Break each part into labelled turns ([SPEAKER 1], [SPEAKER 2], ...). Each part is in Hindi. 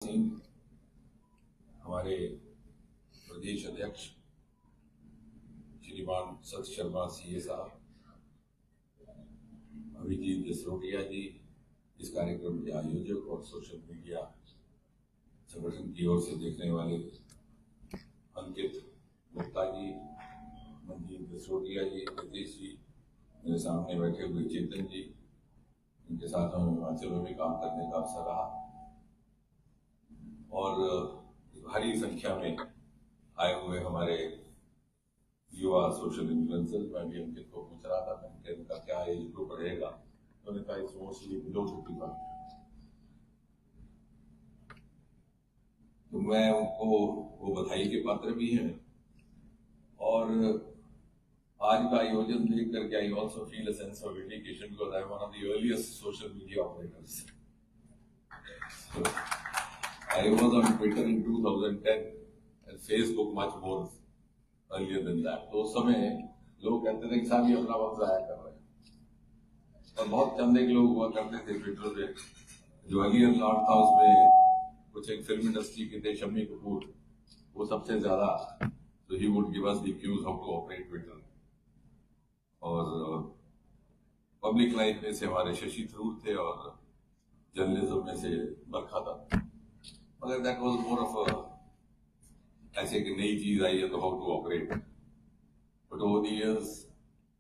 [SPEAKER 1] सिंह, हमारे प्रदेश अध्यक्ष श्रीमान सत शर्मा सीए साहब, अभिजीत जसरोटिया जी, इस कार्यक्रम के आयोजक और सोशल मीडिया संगठन की ओर से देखने वाले अंकित गुप्ता जी, मनजीत जसरोटिया जी, नितीश जी, मेरे सामने बैठे हुए चेतन जी, इनके साथ हमें हिमाचल में भी काम करने का अवसर रहा और भारी संख्या में आए हुए हमारे युवा सोशल इन्फ्लुएंसर्स। मैं भी अंकित को पूछ रहा था कि इनका क्या एज ग्रुप रहेगा, तो उन्होंने कहा इट्स मोस्टली बिलो 55। तो मैं उनको वो बधाई के पात्र भी हैं और आज का आयोजन देख करके I also feel a sense of dedication because I am one of the earliest social media operators. I was on Twitter in 2010 and Facebook much more earlier than that. तो उस समय लोग कहते थे कि साहब ये अपना वक्त जाया कर रहे हैं, और बहुत चंद एक लोग हुआ करते थे ट्विटर पे। जो अर्लियर लॉर्ड था उसमें कुछ एक फिल्म इंडस्ट्री के थे, शम्मी कपूर, वो सबसे ज्यादा, तो he would give us the cues how to operate Twitter. और पब्लिक लाइफ में से हमारे शशि थरूर थे और जर्नलिज्म में से बरखा था, मगर that was more of a ऐसे कि नई चीज आई है तो how to operate. But over the years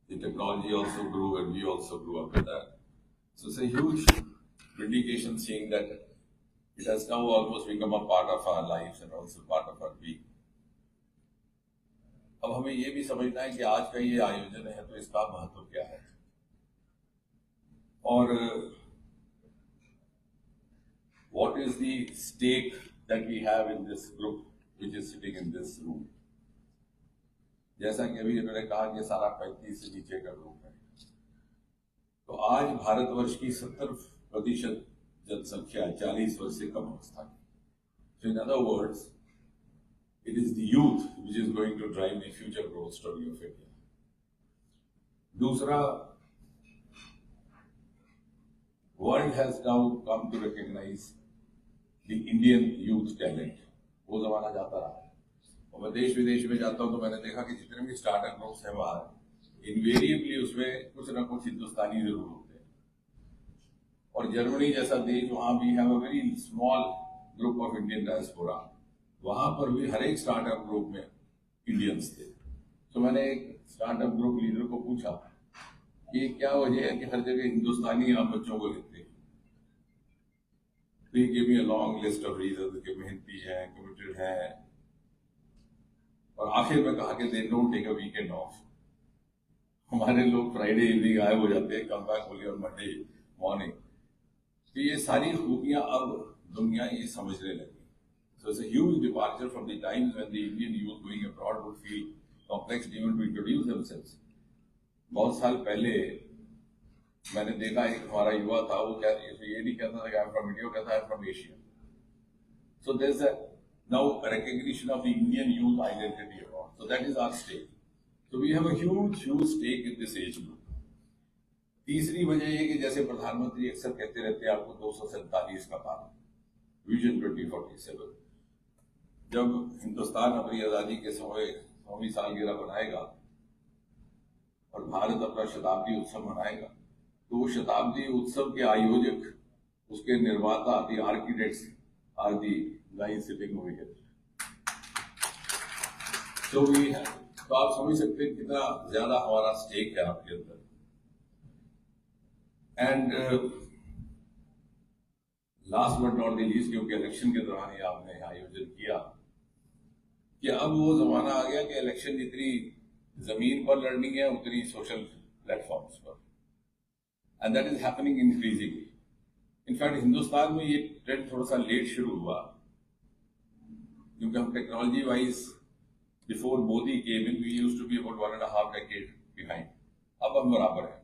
[SPEAKER 1] the technology also grew and we also grew up with that. So it's a huge vindication seeing that it has now almost become a part of our lives and also part of our being. अब हमें ये भी समझना है कि आज का ये आयोजन है तो इसका महत्व क्या है, और what is the stake that we have in this group which is sitting in this room. जैसा कि अभी इन्होंने कहा कि सारा 35 से नीचे का ग्रुप है, तो आज भारतवर्ष की 70% जनसंख्या 40 वर्ष से कम अवस्था की। So in other words, it is the youth which is going to drive the future growth story of India. दूसरा, world has now come to recognize the Indian youth talent. वो जमाना जाता रहा है, और मैं देश विदेश में जाता हूँ तो मैंने देखा कि जितने भी स्टार्टअप ग्रुप्स हैं बाहर, इनवेरिएबली उसमें कुछ ना कुछ हिंदुस्तानी जरूर होते हैं। और जर्मनी जैसा देश, वहां भी have a very small group of Indian diaspora, वहां पर भी हर एक स्टार्टअप ग्रुप में इंडियंस थे। तो मैंने एक स्टार्टअप ग्रुप लीडर को पूछा कि क्या वजह है कि हर जगह हिंदुस्तानी आप बच्चों को लेते हैं। They gave me a long list of reasons कि मेहनती हैं, कमिटेड हैं, और आखिर में कहा कि they don't take a weekend off. हमारे लोग फ्राइडे इवनिंग गायब हो जाते हैं, come back only on Monday morning. तो ये सारी खूबियां अब दुनिया ये समझने लगी। So it's a huge departure from the times when the Indian youth going abroad would feel complex even to introduce themselves. बहुत साल पहले मैंने देखा एक हमारा युवा था, वो क्या ये नहीं कहता था कि आई एम फ्रॉम इंडिया, कहता है from Asia. So there is now a recognition of the Indian youth identity abroad, so that is our stake. So we have a huge stake in this age group. तीसरी वजह ये कि जैसे प्रधानमंत्री अक्सर कहते रहते हैं आपको 247 का पार, विजन 2047। जब हिंदुस्तान अपनी आजादी के 100वीं सालगिरह बनाएगा और भारत अपना शताब्दी उत्सव मनाएगा, तो वो शताब्दी उत्सव के आयोजक, उसके निर्माता, the architects are the guys sitting over here. तो वी है, तो आप समझ सकते हैं कितना ज्यादा हमारा स्टेक है आपके अंदर। And last but not the least, क्योंकि इलेक्शन के दौरान ही आपने आयोजन किया, कि अब वो जमाना आ गया कि इलेक्शन जितनी जमीन पर लड़नी है उतनी सोशल प्लेटफॉर्म्स पर, and that is happening increasingly. In fact, Hindustan में ये ट्रेंड थोड़ा सा लेट शुरू हुआ, क्योंकि हम technology wise before Modi came in we used to be about 1.5 decade behind. अब हम बराबर हैं,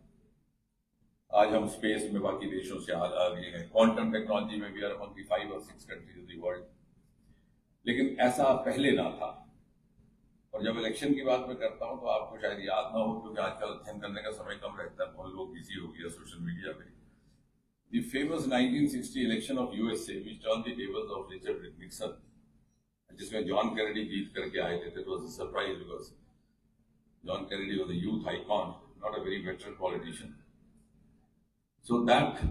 [SPEAKER 1] आज हम स्पेस में बाकी देशों से आगे हैं, क्वांटम टेक्नोलॉजी में भी are among the 5 or 6 countries of the world, लेकिन ऐसा पहले ना था। और जब इलेक्शन की बात मैं करता हूं तो आपको शायद याद ना हो, क्योंकि आजकल अध्ययन करने का समय कम रहता है, बहुत लोग बिजी हो गया सोशल मीडिया पे। the famous 1960 election of USA, which turned the tables of Richard Nixon, जिसमें जॉन कैनेडी जीत करके आए थे, that was a surprise because John Kennedy was a youth icon, not a very veteran politician. So that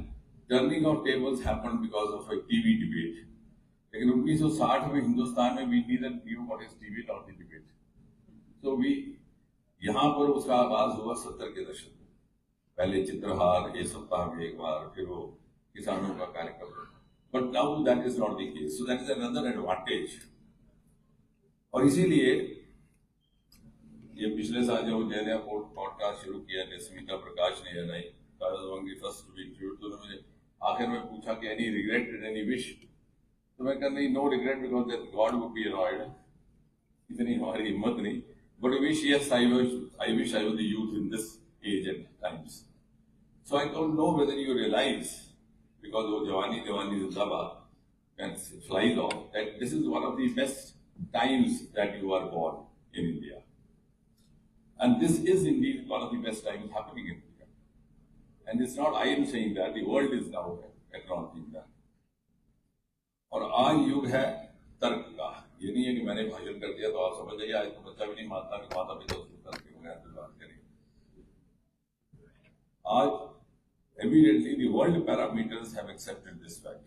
[SPEAKER 1] turning of tables happened because of a TV debate. लेकिन 1960 में हिंदुस्तान में we neither knew what is debate or the debate. So we यहाँ पर उसका आगाज हुआ 70 के दशक में. पहले चित्रहार, एक सप्ताह में एक बार, फिर वो किसानों का कार्यक्रम. But now that is not the case. So that is another advantage. और इसीलिए ये पिछले साल जब नया पॉडकास्ट शुरू किया ने स्मिता प्रकाश ने या नहीं फर्स्ट इंटरव्यू, तो मुझे आखिर में पूछा कि एनी रिग्रेट एनी विश, तो मैं कहा नहीं, no regret because that god would be annoyed. इतनी हमारी हिम्मत नहीं, but wish yes I wish I was the youth in this age and times. So I don't know whether you realise, because वो जवानी जवानी जिंदाबाद flies off, that this is one of the best times that you are born in India. And this is indeed one of the best times happening in India. And it's not I am saying that, the world is now acknowledging that. और आज युग है तर्क का. ये नहीं है कि मैंने भाषण कर दिया तो आप समझ जाइए आज तो बच्चा भी नहीं मानता कि माता पिता उसको तर्क के बगैर बात करें. आज evidently the world parameters have accepted this fact.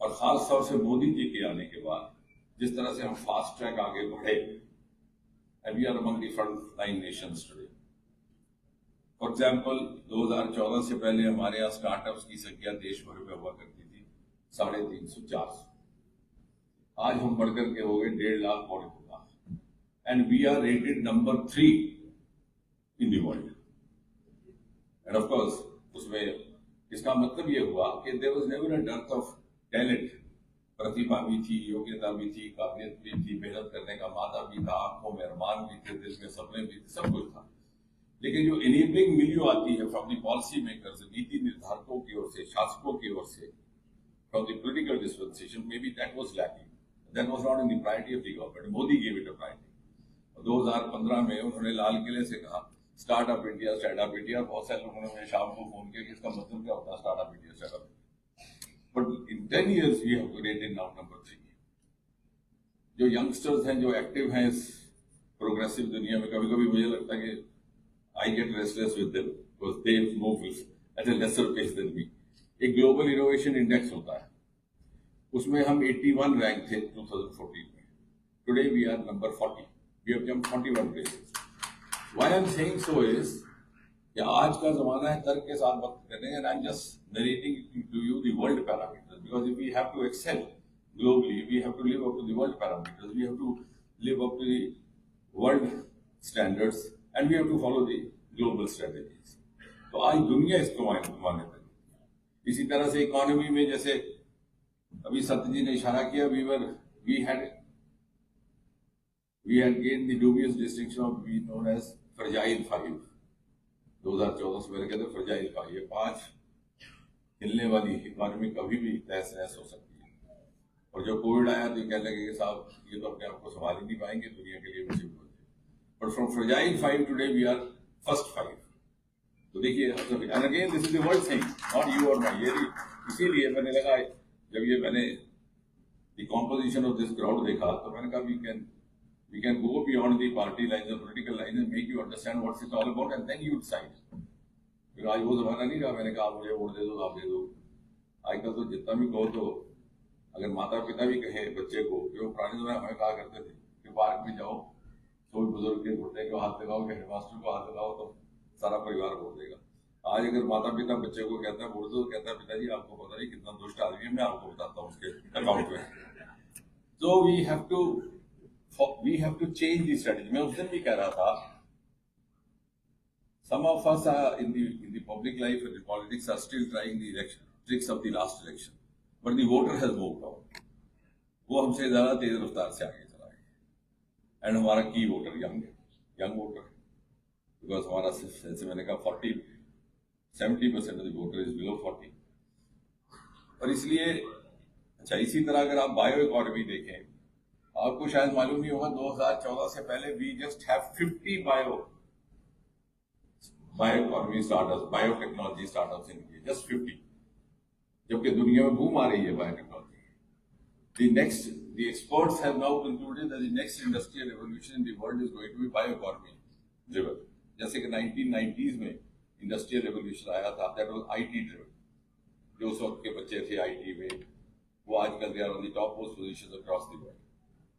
[SPEAKER 1] और खास तौर से मोदी जी के आने के बाद जिस तरह से हम फास्ट ट्रैक आगे बढ़े, and we are among the front line nations today. For example, 2014 से पहले हमारे यहाँ स्टार्टअप्स की संख्या देश भर में हुआ करती थी 350-400. आज हम बढ़कर के हो गए 1.5 लाख पौने 2 lakh, and we are rated number 3 in the world. And of course, उसमें इसका मतलब ये हुआ कि there was never a dearth of talent. प्रतिभा भी थी, योग्यता भी थी, काबिलियत भी थी, मेहनत करने का मादा भी था, आंखों में अरमान भी थे, दिल में सपने भी थे, सब कुछ था. लेकिन जो इनेबलिंग मिलियो आती है फ्रॉम द पॉलिसी मेकर्स, नीति निर्धारकों की ओर से, शासकों की ओर से, from the political dispensation, may be that was lacking. That was not in the priority of the government. Modi gave it a priority. 2015 में उन्होंने लाल किले से कहा स्टार्टअप इंडिया, स्टार्टअप इंडिया. बहुत सारे लोगों ने मुझे शाम को फोन किया कि इसका मतलब क्या होता है startup India, startup. But in 10 years we have rated now number 3. जो यंगस्टर्स हैं, जो एक्टिव हैं इस प्रोग्रेसिव दुनिया में, कभी कभी मुझे लगता है कि I get restless with them because they move at a lesser pace than me. एक ग्लोबल इनोवेशन इंडेक्स होता है, उसमें हम 81 रैंक थे 2014 में. Today we are number 40. We have jumped 41 places. Why I am saying so is कि आज का जमाना है तर्क के साथ वक्त करने का. I'm just narrating to you the world parameters, because if we have to excel globally, we have to live up to the world parameters. We have to live up to the world standards, and we have to follow the global strategies. तो आज दुनिया इसको मान्यता देती है. इसी तरह से इकोनॉमी में, जैसे अभी सत्य जी ने इशारा किया, we had gained the dubious distinction of being known as fragile 5. 2014 से पहले कहते फ्रजाइल 5. ये 5 हिलने वाली इकोनॉमी कभी भी तहस नहस हो सकती है. और जब कोविड आया तो ये कहने लगे कि साहब ये तो अपने आप को संभाल ही नहीं पाएंगे, दुनिया के लिए मुसीबत है. But from fragile 5 today we are first 5. तो देखिए, and again this is the world thing, not you और माई. ये इसीलिए मैंने लगा, जब ये मैंने the composition of this crowd देखा तो मैंने कहा we can go beyond the party lines and political lines and make you understand what it's all about, and then you decide. फिर आज वो जमाना नहीं रहा. मैंने कहा मुझे वोट दे दो, आप दे दो. आजकल तो जितना भी कहो, तो अगर माता पिता भी कहे बच्चे को, जो पुराने समय हमें कहा करते थे कि पार्क में जाओ, कोई बुजुर्ग के घुटने को हाथ लगाओ, हेडमास्टर को हाथ लगाओ, तो सारा परिवार वोट देगा. आज अगर माता पिता बच्चे को कहता है वोट दो, तो कहता है पिताजी आपको पता नहीं कितना दुष्ट आदमी है, मैं आपको बताता हूँ उसके अकाउंट में. So we have to change the strategy. मैं उस दिन भी कह रहा था, some of us are in the public life and the politics are still trying the tricks of the last election, but the voter has moved on. वो हमसे ज्यादा तेज रफ्तार से आगे चला है. एंड हमारा की वोटर यंग वोटर, बिकॉज हमारा जैसे मैंने कहा 70% of the voter is below 40. और इसलिए अच्छा, इसी तरह अगर आप बायो इकोनॉमी देखें, आपको शायद मालूम नहीं होगा, 2014 से पहले we just have 50 bio economy startups, biotechnology startups in India, just 50. जबकि दुनिया में बूम आ रही है biotechnology. The experts have now concluded that the next industrial revolution in the world is going to be bioeconomy driven. जैसे कि 1990s में इंडस्ट्रियल रेवोल्यूशन आया था, that was IT driven. जो उस वक्त के बच्चे थे IT में, वो आजकल they are on the top most positions across the world.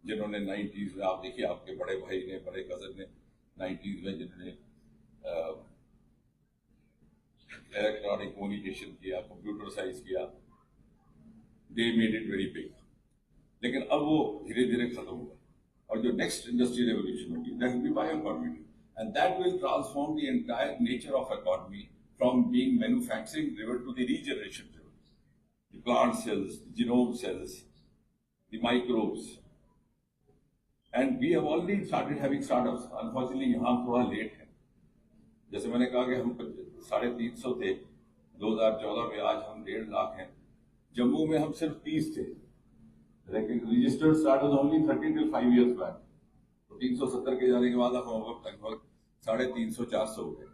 [SPEAKER 1] जिन्होंने 90s में, आप देखिए आपके बड़े भाई ने, बड़े कजन ने 90s में जिन्होंने इलेक्ट्रॉनिक कम्युनिकेशन किया, कंप्यूटर साइंस किया, they made it very big. लेकिन अब वो धीरे धीरे खत्म हुआ, और जो नेक्स्ट इंडस्ट्रियल रेवोल्यूशन होगी that will be bioeconomy, and that will transform the entire nature of economy from being manufacturing driven to the regeneration driven, the plant cells, the genome cells, the microbes, and we have already started having startups. Unfortunately यहाँ थोड़ा लेट है। जैसे मैंने कहा कि हम 350 थे 2014 में, आज हम 1.5 लाख हैं। जम्मू में हम सिर्फ 30 थे, लेकिन registered start was only 30 till 5 years back. तो 370 के जाने के बाद हम लगभग 350-400 हो गए।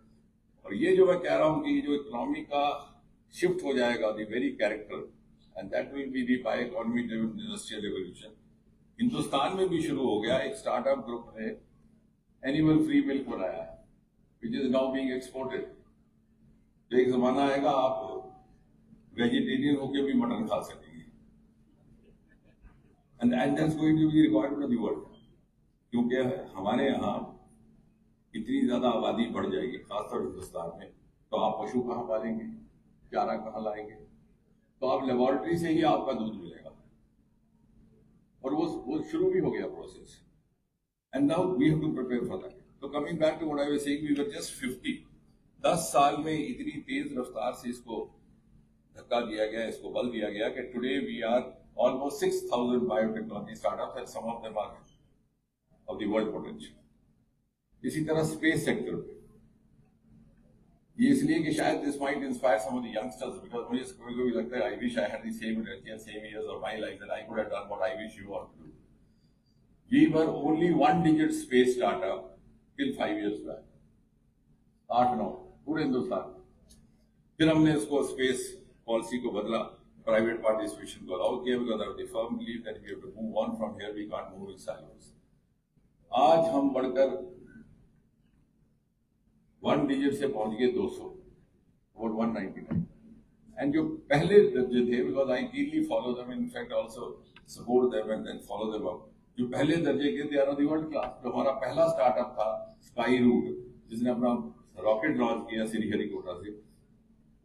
[SPEAKER 1] और ये जो मैं कह रहा हूँ कि जो इकोनॉमी का शिफ्ट हो जाएगा, the very character, and that will be the bioeconomy driven industrial revolution. Hindustan में भी शुरू हो गया। एक स्टार्टअप ग्रुप ने एनिमल फ्री मिल्क बनाया है, which is now being exported. तो एक जमाना आएगा आप वेजिटेरियन होकर भी मटन खा सकेंगे, and that's going to be the requirement of the world, क्योंकि हमारे यहाँ इतनी ज्यादा आबादी बढ़ जाएगी, खासतौर हिंदुस्तान में, तो आप पशु कहाँ पालेंगे, चारा कहाँ लाएंगे? तो आप लेबोरेटरी से ही आपका दूध मिलेगा, और वो शुरू भी हो गया process, and now we have to prepare for that. तो coming back to what I was saying, we were just 50। 10 साल में इतनी तेज रफ्तार से इसको धक्का दिया गया, इसको बल दिया गया कि today we are almost 6,000 biotechnology startups, and some of them are of the world potential. इसी तरह स्पेस सेक्टर पे ये इसलिए कि शायद this might inspire some of the youngsters, because मुझे कभी-कभी लगता है I wish I had the same energy and same years of my life that I could have done what I wish you all to do. We were only 1-digit space startup till 5 years back, 8-9 पूरे हिंदुस्तान। फिर हमने इसको स्पेस पॉलिसी को बदला, प्राइवेट पार्टिसिपेशन को अलाउ किया, because the firm believe that we have to move on from here, we can't move in silos. आज हम बढ़कर 1 digit से पहुंच गए 200, about 199, and जो पहले दर्जे थे, because I keenly follow them, in fact also support them and then follow them up, जो पहले दर्जे के थे, दी वर्ल्ड क्लास। तो हमारा पहला स्टार्टअप था स्काई रूट, जिसने अपना रॉकेट लॉन्च किया श्रीहरिकोटा से।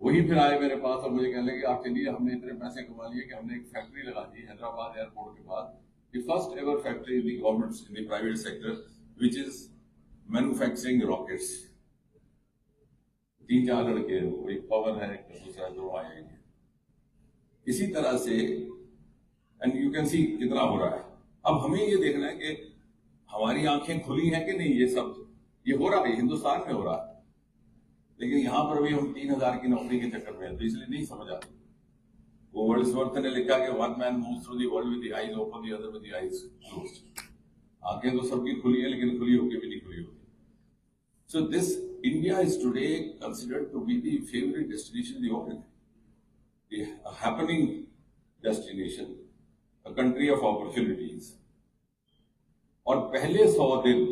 [SPEAKER 1] वही फिर आए मेरे पास और मुझे कहने लगे, आप चलिए, हमने इतने पैसे कमा लिए कि हमने एक फैक्ट्री लगा दी हैदराबाद एयरपोर्ट के पास, the first ever factory in the government, in the private sector, which is manufacturing rockets. 3-4 लड़के, एक पवन है, एक दूसरा, 2 आए हैं। इसी तरह से, एंड यू कैन सी कितना हो रहा है। अब हमें ये देखना है कि हमारी आंखें खुली हैं कि नहीं। ये सब ये हो रहा है, हिंदुस्तान में हो रहा है, लेकिन यहां पर भी हम 3000 की नौकरी के चक्कर में हैं, तो इसलिए नहीं समझ आती। वो वर्ड्सवर्थ ने लिखा कि one man moves through the world with the eyes open, the other with the eyes closed. आंखें तो सबकी खुली है, लेकिन खुली होकर भी नहीं खुली होती। So this India is today considered to be the favourite destination in the world, the happening destination, a country of opportunities. और पहले 100 दिन,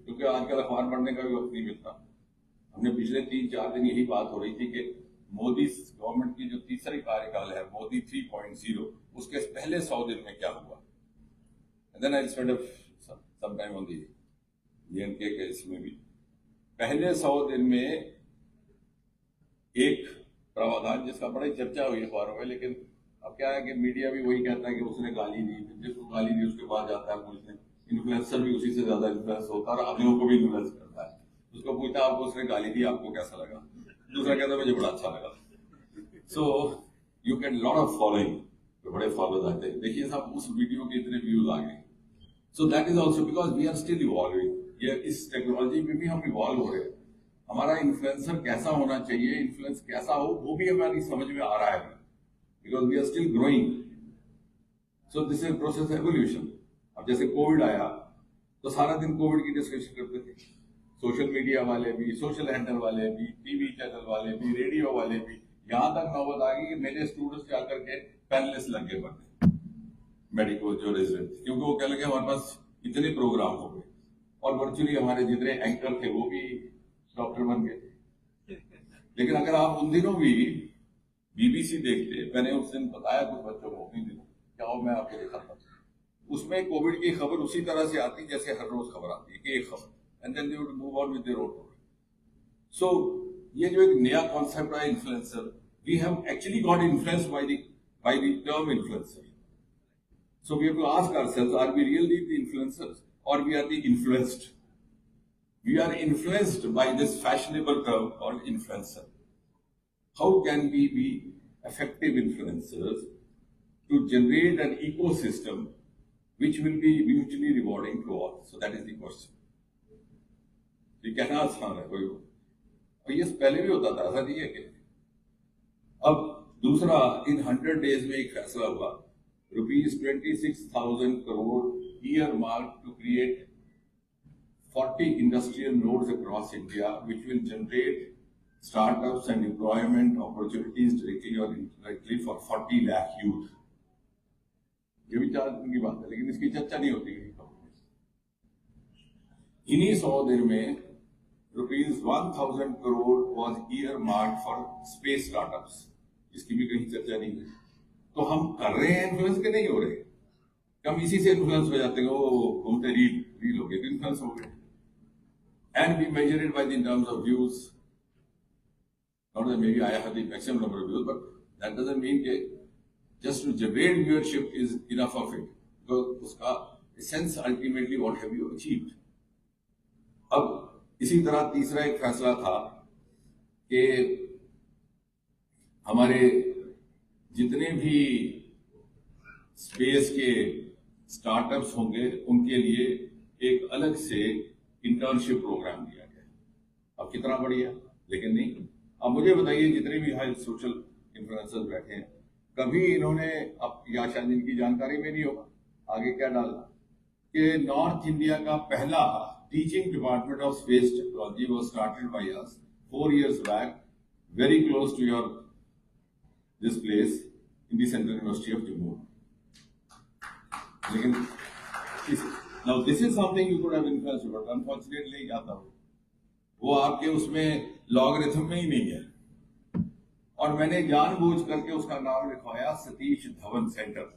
[SPEAKER 1] क्योंकि आजकल अखबार पढ़ने का भी वक्त नहीं मिलता, हमने पिछले 3-4 दिन यही बात हो रही थी कि मोदी गवर्नमेंट की जो तीसरी कार्यकाल है, मोदी 3.0, उसके पहले 100 दिन में क्या हुआ। And then I spend some time on the J&K case में भी। पहले 100 दिन में एक प्रावधान जिसका बड़ी चर्चा हुई अखबारों में, लेकिन अब क्या है कि मीडिया भी वही कहता है कि उसने गाली दी, जिसको गाली दी उसके बाद जाता है पूछने। इन्फ्लुएंसर भी उसी से ज्यादा इन्फ्लुएंस होता है और आदमियों को भी इन्फ्लुएंस करता है। उसको पूछता है, आपको उसने गाली दी, आपको कैसा लगा? दूसरा कहता है, मुझे बड़ा अच्छा लगा। So you can lot of following, तो बड़े फॉलोअर्स आते हैं। देखिए साहब, उस वीडियो के इतने व्यूज आ गए। So that is also because we are still evolving. ये इस टेक्नोलॉजी में भी हम इवॉल्व हो रहे हैं। हमारा इन्फ्लुएंसर कैसा होना चाहिए, इन्फ्लुएंस कैसा हो, वो भी हमारी समझ में आ रहा है, because we are still growing. So this is process evolution. अब जैसे कोविड आया तो सारा दिन कोविड की डिस्कशन करते थे, सोशल मीडिया वाले भी, सोशल हैंडल वाले भी, टीवी चैनल वाले भी, रेडियो वाले भी। यहाँ तक नौबत आ गई कि मेरे स्टूडेंट्स जाकर के पैनलिस्ट लग गए बनने, मेडिकल जो रेजिडेंट, क्योंकि वो कह लगे हमारे पास इतने प्रोग्राम हो गए और वर्चुअली हमारे जितने एंकर थे वो भी डॉक्टर बन गए। लेकिन अगर आप उन दिनों भी बीबीसी देखते, मैंने उस दिन बताया कुछ बच्चों को उन दिनों, क्या मैं आपके देखा था, उसमें कोविड की खबर उसी तरह से आती जैसे हर रोज खबर आती है कि एक खबर, and then they would move on with their own. So ये जो एक नया कॉन्सेप्ट है influencer, we have actually got influenced by the term influencer. So we have to ask ourselves, are we really the influencers or we are the influenced? We are influenced by this fashionable term called influencer. How can we be effective influencers to generate an ecosystem which will be mutually rewarding to all? So that is the question. ये कहना आसान है, कोई और ये पहले भी होता था, ऐसा नहीं है कि। अब दूसरा, इन 100 days में एक फैसला हुआ, rupees 26,000 crore earmarked to create 40 industrial nodes across India, which will generate startups and employment opportunities directly or indirectly for 40 lakh youth. ये भी चार की बात है, लेकिन इसकी चर्चा नहीं होती है। इन्हीं 100 दिन में rupees 1,000 crore was earmarked for space startups, इसकी भी कहीं चर्चा नहीं है। तो हम कर रहे हैं इन्फ्लुएंस के, नहीं हो रहे, हम इसी से इन्फ्लुएंस हो जाते हैं, वो घूमते रील हो गए, इन्फ्लुएंस हो गए। And we measure it by the terms of views, not that maybe I have the maximum number of views, but that doesn't mean कि just to generate viewership is enough of it, because उसका essence ultimately what have you achieved. अब इसी तरह तीसरा एक फैसला था कि हमारे जितने भी स्पेस के स्टार्टअप्स होंगे उनके लिए एक अलग से इंटर्नशिप प्रोग्राम दिया गया। अब कितना बढ़िया, लेकिन नहीं। अब मुझे बताइए, जितने भी हाई सोशल इन्फ्लुएंसर्स बैठे हैं, कभी इन्होंने, अब या शायद इनकी जानकारी में नहीं होगा, आगे क्या डाला कि नॉर्थ इंडिया का पहला teaching department of space technology was started by us 4 years back, very close to your this place in the Central University of Jammu. लेकिन now this is something you could have influenced, but unfortunately नहीं जाता वो आपके उसमें लॉगरिथम में ही नहीं है। और मैंने जानबूझ करके उसका नाम लिखवाया सतीश धवन सेंटर,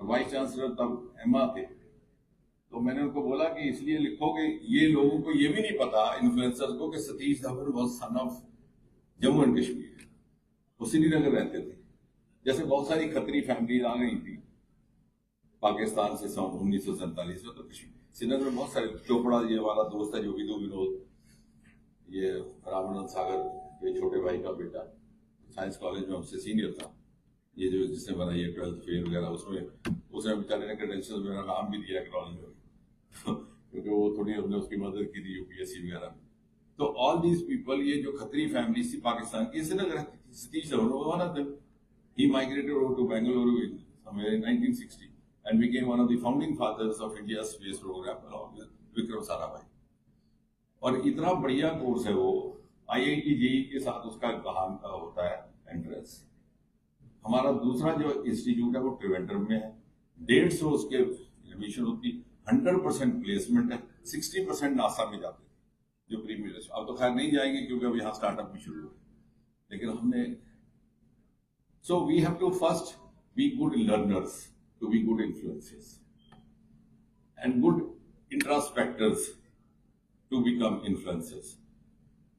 [SPEAKER 1] और वाइस चांसलर तब एमा थे, तो मैंने उनको बोला कि इसलिए लिखोगे, ये लोगों को ये भी नहीं पता इन्फ्लुएंसर्स को कि Satish Dhawan was son of Jammu and Kashmir, वो श्रीनगर रहते थे। जैसे बहुत सारी खतरी फैमिली आ गई थी पाकिस्तान से 1947 में, तो श्रीनगर में बहुत सारे, चोपड़ा ये वाला दोस्त है जो विदु विनोद, ये रामानंद सागर ये छोटे भाई का बेटा साइंस कॉलेज में हमसे सीनियर था, ये जो जिसने बनाई है 12th फेल वगैरह, उसने बेचारे ने क्रेडेंशियल मेरा नाम भी दिया कॉलेज में क्योंकि वो थोड़ी हमने उसकी मदद की थी यूपीएससी वगैरह में। तो ऑल दीज पीपल, ये जो खतरी फैमिली थी पाकिस्तान की, श्रीनगर रहती थी। Satish Dhawan one of them, he migrated over to Bangalore in somewhere in 1960 and became one of the founding fathers of India's space program along with Vikram Sarabhai. और इतना बढ़िया कोर्स है वो, IIT JEE के साथ उसका गहान का होता है एंट्रेंस। हमारा दूसरा जो इंस्टीट्यूट है वो ट्रिवेंड्रम में है, 150 उसके एडमिशन होती, 100% प्लेसमेंट है, 60% नासा में जाते हैं जो प्रीमियर। अब तो खैर नहीं जाएंगे क्योंकि अब यहाँ स्टार्टअप भी शुरू हो, लेकिन हमने So we have to first be good learners to be good influencers, and good introspectors to become influencers.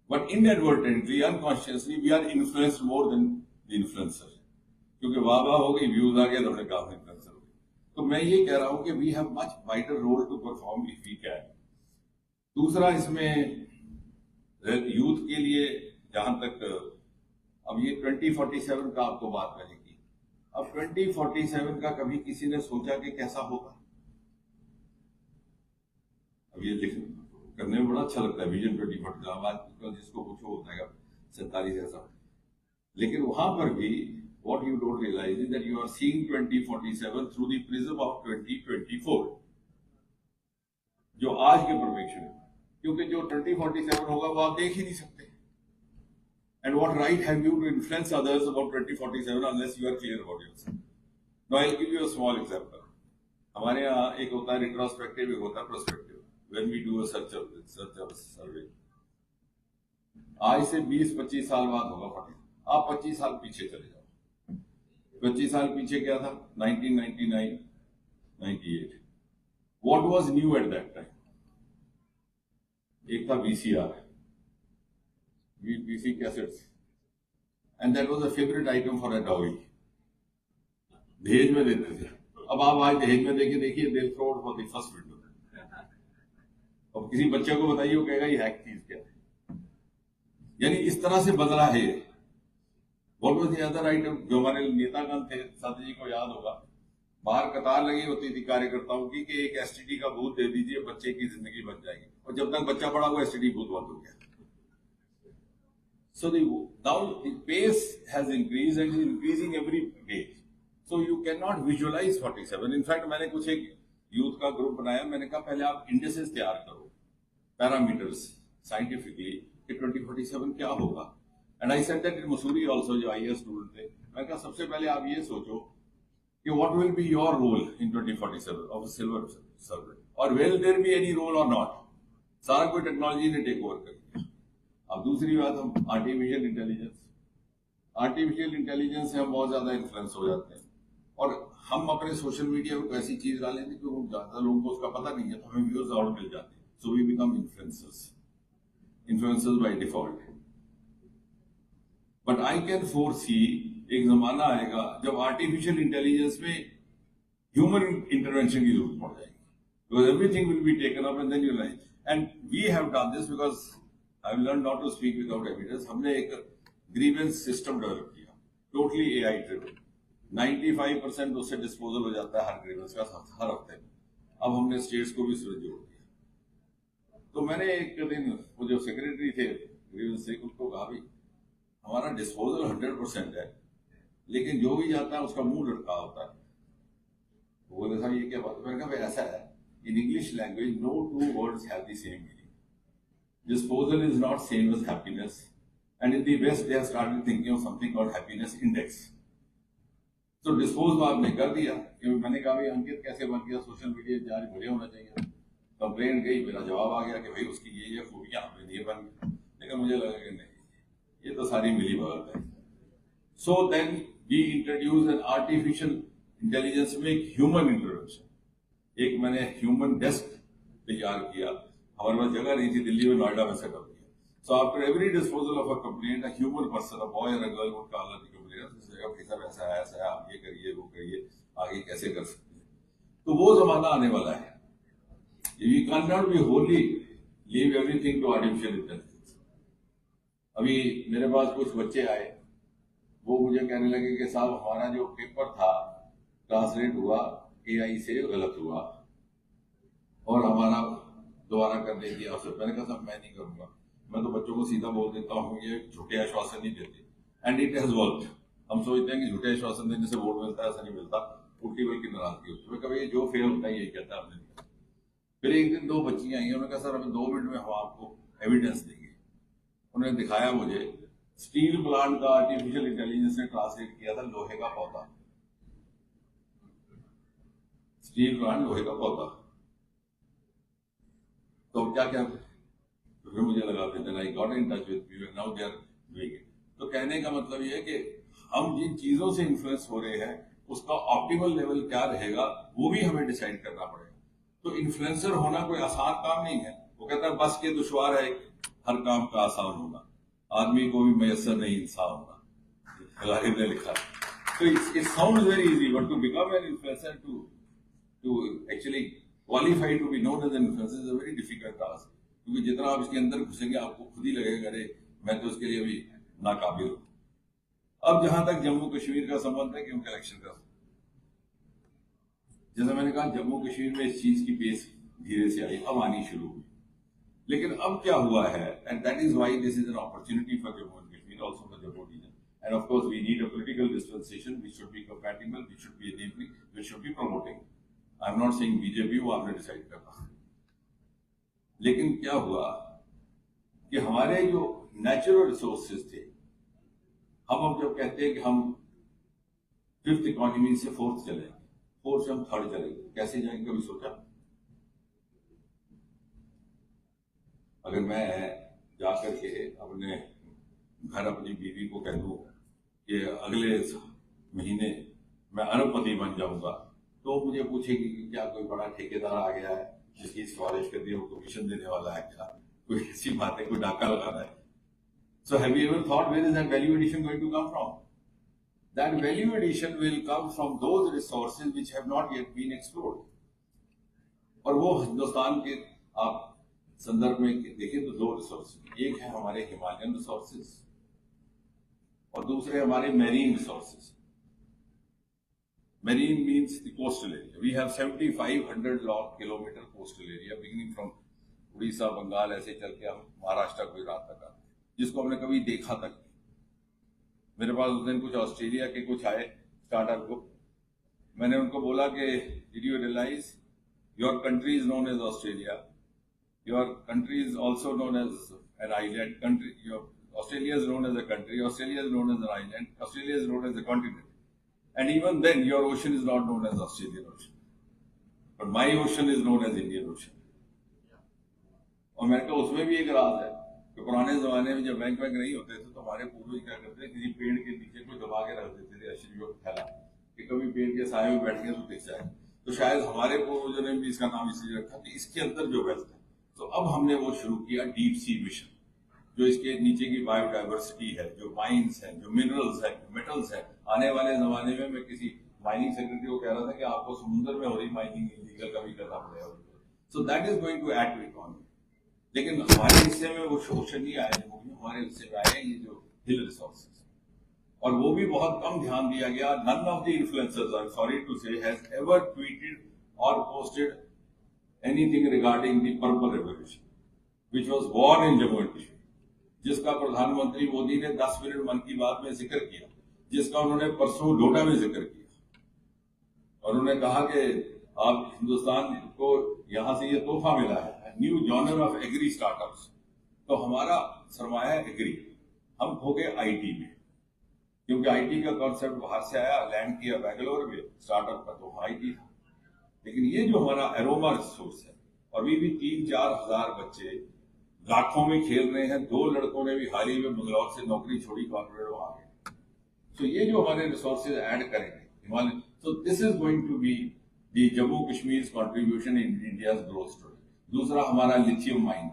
[SPEAKER 1] But inadvertently, unconsciously, we are influenced more than the influencer. क्योंकि वाह हो गई, व्यूज आ गया, तो हमने कहा इन्फ्लुएंसर हो गए। तो मैं ये कह रहा हूं कि we have much wider role to perform if we can. दूसरा, इसमें यूथ के लिए जहां तक, अब ये 2047 का आपको बात मैंने की, अब 2047 का कभी किसी ने सोचा कि कैसा होगा? अब ये करने में बड़ा अच्छा लगता है विजन 2040 का, आज जिसको पूछो हो जाएगा 47 ऐसा, लेकिन वहां पर भी what you don't realize is that you are seeing 2047 through the prism of 2024, जो आज के प्रोजेक्शन है, क्योंकि जो 2047 होगा वो आप देख ही नहीं सकते। And what right have you to influence others about 2047 unless you are clear about yourself? Now I'll give you a small example. हमारे यहाँ एक होता है retrospective, एक होता है prospective. When we do a search survey, आज से 20-25 साल बाद होगा 40. आप 25 साल पीछे चले जाओ. 25 साल पीछे क्या था? 1999, 98. What was new at that time? एक था VCR, VC cassettes, and that was a favorite item for a dowry. दहेज में देते थे. अब आप आज दहेज में देखिए they'll throw it for the first window. अब किसी बच्चे को बताइए, वो कहेगा ये हैक चीज क्या है. यानी इस तरह से बदला है. What was the other item? जो हमारे नेतागण थे, साथी जी को याद होगा, बाहर कतार लगी होती थी कार्यकर्ताओं की कि एक एसटीडी का बूथ दे दीजिए, बच्चे की जिंदगी बच जाएगी. और जब तक बच्चा पड़ा, वो एसटीडी बूथ बंद हो गया. So now the pace has increased and is increasing every day. So you cannot visualize 47. In fact, मैंने कुछ एक यूथ का ग्रुप बनाया. मैंने कहा पहले आप इंडिसेस तैयार करो, पैरामीटर्स साइंटिफिकली कि 2047 क्या होगा. And I said that in Mussoorie also, जो IAS स्टूडेंट थे, मैं कहा सबसे पहले आप ये सोचो कि what will be your role in 2047 of a silver survey, or will there be any role or not. सारा कोई टेक्नोलॉजी ने टेक ओवर कर दिया. अब दूसरी बात, हम आर्टिफिशियल इंटेलिजेंस से हम बहुत ज्यादा इन्फ्लुएंस हो जाते हैं, और हम अपने सोशल मीडिया पर ऐसी चीज डाल लेते हैं कि वो ज्यादा लोगों को उसका पता नहीं है, तो हमें व्यूअर्स और मिल जाते हैं. So we become influencers by default. But I can foresee एक जमाना आएगा जब आर्टिफिशियल इंटेलिजेंस में ह्यूमन इंटरवेंशन की जरूरत पड़ जाएगी, because everything will be taken up and then you like. And we have done this because I have learn not to speak without evidence. हमने एक ग्रीवेंस सिस्टम डेवलप किया, टोटली एआई ड्रिवन. 95% उससे डिस्पोजल हो जाता है हर ग्रीवेंस का हर हफ्ते में. अब हमने स्टेट्स को भी उसमें जोड़ दिया. तो मैंने एक दिन वो जो सेक्रेटरी थे ग्रीवेंस से, उसको कहा भी हमारा डिस्पोजल 100% है, लेकिन जो भी जाता है उसका मुंह लटका होता है. वो बोले साहब ये क्या बात. मैंने कहा ऐसा है, in English language no two words have the same meaning. Disposal is not same as happiness, and in the west they have started thinking of something called happiness index. तो डिस्पोज आपने कर दिया. मैंने कहा भाई अंकित कैसे बन गया, सोशल मीडिया जारी बड़े होना चाहिए. कंप्लेन गई, मेरा जवाब आ गया कि भाई उसकी ये खूबियां ये बन गई. लेकिन मुझे लगा कि नहीं, ये तो सारी मिली भगत है. So then we introduce an artificial intelligence में एक ह्यूमन इंटरवेंशन. एक मैंने ह्यूमन डेस्क तैयार किया. हमारे पास जगह नहीं थी, दिल्ली में नोएडा में सेटअप किया. So after every disposal of a complaint, a human person, a boy or a girl would call the complainant. साहब ऐसा है, आप ये करिए, वो करिए, आगे कैसे कर सकते हैं. तो वो जमाना आने वाला है. We cannot be wholly leave everything to artificial intelligence. अभी मेरे पास कुछ बच्चे आए, वो मुझे कहने लगे कि साहब हमारा जो पेपर था ट्रांसलेट हुआ एआई से गलत हुआ और हमारा दोबारा करने की आवश्यकता. मैंने कहा साहब मैं नहीं करूंगा, मैं तो बच्चों को सीधा बोल देता हूँ, ये झूठे आश्वासन नहीं देते. And it has worked. हम सोचते हैं कि झूठे आश्वासन देने से वोट मिलता है, ऐसा नहीं मिलता. उल्टी बल्कि नाराजगी होती है. कभी जो फेल होता है यही कहता है हमने नहीं. फिर एक दिन दो बच्चियां आई, उन्होंने कहा सर अभी 2 मिनट में हम आपको एविडेंस देंगे. उन्होंने दिखाया मुझे स्टील प्लांट का आर्टिफिशियल इंटेलिजेंस ने ट्रांसलेट किया था लोहे का पौधा. स्टील प्लांट लोहे का पौधा. तो क्या क्या फिर मुझे लगा फिर I got in touch with people, now they are doing it. तो कहने का मतलब ये है कि हम जिन चीजों से इन्फ्लुएंस हो रहे हैं उसका ऑप्टिमल लेवल क्या रहेगा वो भी हमें डिसाइड करना पड़ेगा. तो इन्फ्लुएंसर होना कोई आसान काम नहीं है. वो कहता है बस के दुश्वार है हर काम का आसान होना, आदमी को भी मयसर नहीं इंसान होना, गालिब ने लिखा. तो it sounds very easy, but to become an influencer, to actually qualify to be known as an influencer is a very difficult task. क्योंकि जितना आप इसके अंदर घुसेंगे आपको खुद ही लगेगा अरे मैं तो उसके लिए अभी नाकाबिल हूं. अब जहां तक जम्मू कश्मीर का संबंध है कि उनके इलेक्शन का, जैसा मैंने कहा जम्मू कश्मीर में इस चीज की पेस धीरे से आई, अब आनी शुरू हुई. लेकिन अब क्या हुआ है, and that is why this is an opportunity for Jammu and Kashmir, also for Jammu region. And of course we need a political dispensation which should be compatible, which should be enabling, which should be promoting. I am not saying BJP, वो आपने डिसाइड करना. लेकिन क्या हुआ कि हमारे जो नेचुरल रिसोर्सेज थे हम अब जब कहते हैं कि हम फिफ्थ इकोनॉमी से फोर्थ चलेंगे, फोर्थ से हम थर्ड चलेंगे, कैसे जाएंगे कभी सोचा? अगर मैं जाकर के अपने घर अपनी बीवी को कह दूं कि अगले महीने मैं अरबपति बन जाऊंगा, तो मुझे पूछेगी कि क्या कोई बड़ा ठेकेदार आ गया है जिसकी सिफारिश कर दी, वो कमीशन देने वाला है क्या, कोई ऐसी बात है, कोई डाका लगाना है? So have you ever thought where is that value addition going to come from? That value addition will come from those resources which have not yet been explored. और वो हिंदुस्तान के आप संदर्भ में देखें तो दो रिसोर्सेज, एक है हमारे हिमालयन रिसोर्सेज और दूसरे हमारे marine resources. Marine means the coastal area. We have 7,500 kilometer coastal area beginning from Orissa, Bengal, ऐसे चल के हम महाराष्ट्र, गुजरात तक आते हैं, जिसको हमने कभी देखा तक नहीं. मेरे पास उस दिन कुछ ऑस्ट्रेलिया के कुछ आए स्टार्टअप को, मैंने उनको बोला कि did you realise your country is known as Australia, your country is also known as an island country, your Australia is known as a country, Australia is known as an island, Australia is known as a continent. And even then, your ocean is not known as Australian Ocean, but my ocean is known as Indian Ocean. और मैंने कहा उसमें भी एक राज है कि पुराने जमाने में जब बैंक नहीं होते थे तो हमारे पूर्वज क्या करते थे, किसी पेड़ के नीचे कोई दबा के रख देते थे अशरीयों को फैला कि कभी पेड़ के साए में बैठ गए तो दिख जाए. तो शायद हमारे पूर्वजों ने भी इसका नाम इसलिए रखा कि इसके अंदर जो वेल्थ है. तो अब हमने वो शुरू किया डीप सी मिशन, जो इसके नीचे की बायोडाइवर्सिटी है, जो माइंस है, जो मिनरल्स है, जो मेटल्स है. आने वाले जमाने में मैं किसी माइनिंग सेक्रेटरी को कह रहा था कि आपको समुद्र में हो रही माइनिंग इलीगल कभी करना पड़ेगा. So that is going to add to economy. लेकिन हमारे हिस्से में वो शोषण नहीं आया, हमारे हिस्से में आए ये जो हिल रिसोर्सेज, और वो भी बहुत कम ध्यान दिया गया. None of the influencers, I am sorry to say, has ever tweeted और posted anything regarding the purple revolution which was born in Jammu and Kashmir, जिसका प्रधानमंत्री मोदी ने 10 मिनट मन की बात में जिक्र किया, जिसका उन्होंने परसों डोडा में जिक्र किया, और उन्होंने कहा कि आप हिंदुस्तान को यहां से ये तोहफा मिला है, new genre of agri startups. तो हमारा सरमाया एग्री, हम खो गए आईटी में, क्योंकि आईटी का कॉन्सेप्ट बाहर से आया, लैंड किया बैंगलोर में स्टार्टअप का, तो आईटी था. लेकिन ये जो हमारा एरोमा रिसोर्स है, और अभी भी 3-4 हजार बच्चे लाखों में खेल रहे हैं. 2 लड़कों ने भी हाल ही में बंगलौर से नौकरी छोड़ी, कॉर्पोरेट वहां गए. तो ये जो हमारे रिसोर्सेज ऐड करेंगे हिमालय, तो this is going to be the Jammu Kashmir contribution in India's growth story. दूसरा हमारा लिथियम माइन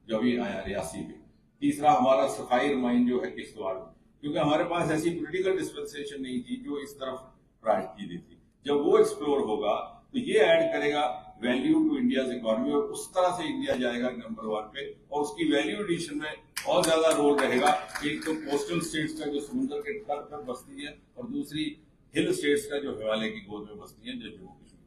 [SPEAKER 1] जो अभी आया रियासी में. तीसरा हमारा सफायर माइन जो है किश्तवाड़ में, क्योंकि हमारे पास ऐसी पॉलिटिकल डिस्पेंसेशन नहीं थी जो इस तरफ प्रायोरिटी दी थी. जब वो एक्सप्लोर होगा तो ये ऐड करेगा वैल्यू टू इंडियाज इकोनॉमी, और उस तरह से इंडिया जाएगा नंबर 1 पे. और उसकी वैल्यू एडिशन में बहुत ज्यादा रोल रहेगा. एक तो कोस्टल स्टेट्स का जो समुद्र के तट पर बसती है, और दूसरी हिल स्टेट्स का जो हिमालय की गोद में बसती है, जो जम्मू कश्मीर.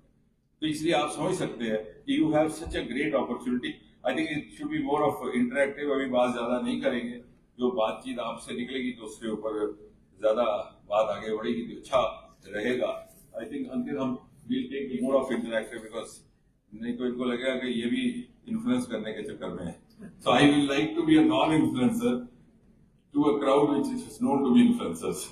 [SPEAKER 1] तो इसलिए आप समझ सकते हैं कि you have such a great opportunity. I think it should be more of interactive. अभी बात ज्यादा नहीं करेंगे, जो बातचीत आपसे निकलेगी तो उसके ऊपर ज्यादा बात आगे बढ़ेगी तो अच्छा रहेगा. आई थिंक अंतिम हम will take more of interactive, because नहीं तो इनको लगेगा कि ये भी इन्फ्लुएंस करने के चक्कर में है. So I will like to be a non influencer to a crowd which is known to be influencers.